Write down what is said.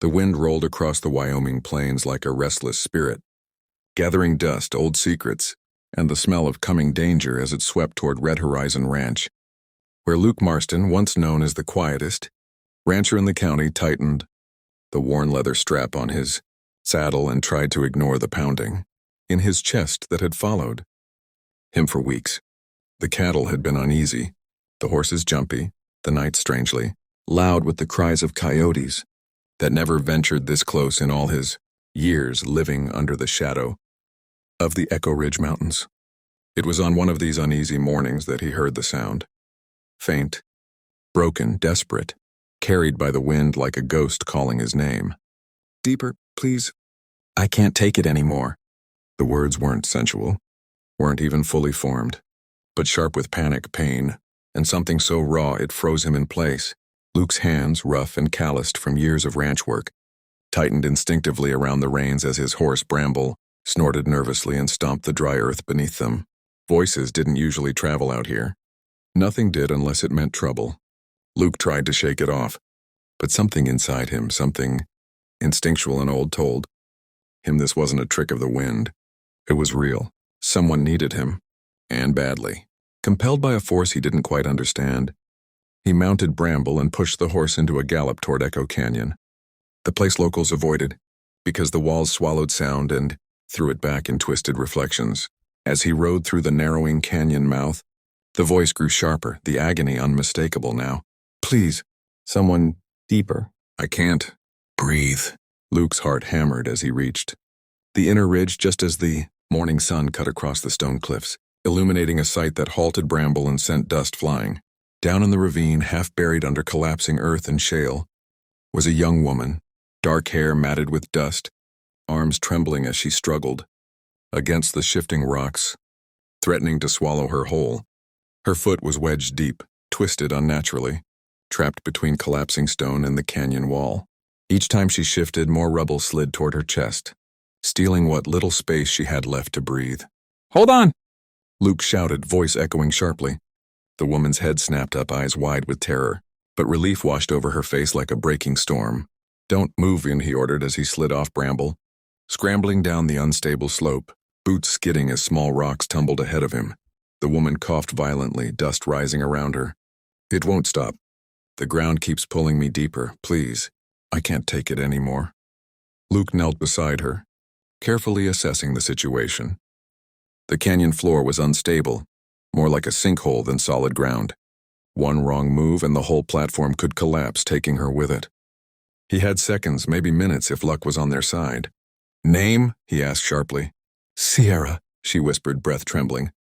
The wind rolled across the Wyoming plains like a restless spirit, gathering dust, old secrets, and the smell of coming danger as it swept toward Red Horizon Ranch, where Luke Marston, once known as the quietest rancher in the county, tightened the worn leather strap on his saddle and tried to ignore the pounding in his chest that had followed him for weeks. The cattle had been uneasy, the horses jumpy, the nights strangely loud with the cries of coyotes that never ventured this close in all his years living under the shadow of the Echo Ridge Mountains. It was on one of these uneasy mornings that he heard the sound. Faint, broken, desperate, carried by the wind like a ghost calling his name. "Deeper, please. I can't take it anymore." The words weren't sensual, weren't even fully formed, but sharp with panic, pain, and something so raw it froze him in place. Luke's hands, rough and calloused from years of ranch work, tightened instinctively around the reins as his horse Bramble snorted nervously and stomped the dry earth beneath them. Voices didn't usually travel out here. Nothing did unless it meant trouble. Luke tried to shake it off, but something inside him, something instinctual and old, told him this wasn't a trick of the wind. It was real. Someone needed him, and badly. Compelled by a force he didn't quite understand, he mounted Bramble and pushed the horse into a gallop toward Echo Canyon, the place locals avoided, because the walls swallowed sound and threw it back in twisted reflections. As he rode through the narrowing canyon mouth, the voice grew sharper, the agony unmistakable now. "Please, someone deeper." "I can't. Breathe." Luke's heart hammered as he reached the inner ridge just as the morning sun cut across the stone cliffs, illuminating a sight that halted Bramble and sent dust flying. Down in the ravine, half buried under collapsing earth and shale, was a young woman, dark hair matted with dust, arms trembling as she struggled against the shifting rocks, threatening to swallow her whole. Her foot was wedged deep, twisted unnaturally, trapped between collapsing stone and the canyon wall. Each time she shifted, more rubble slid toward her chest, stealing what little space she had left to breathe. "Hold on!" Luke shouted, voice echoing sharply. The woman's head snapped up, eyes wide with terror, but relief washed over her face like a breaking storm. "Don't move," he ordered as he slid off Bramble, scrambling down the unstable slope, boots skidding as small rocks tumbled ahead of him. The woman coughed violently, dust rising around her. "It won't stop. The ground keeps pulling me deeper. Please. I can't take it anymore." Luke knelt beside her, carefully assessing the situation. The canyon floor was unstable, more like a sinkhole than solid ground. One wrong move and the whole platform could collapse, taking her with it. He had seconds, maybe minutes, if luck was on their side. "Name?" he asked sharply. "Sierra," she whispered, breath trembling.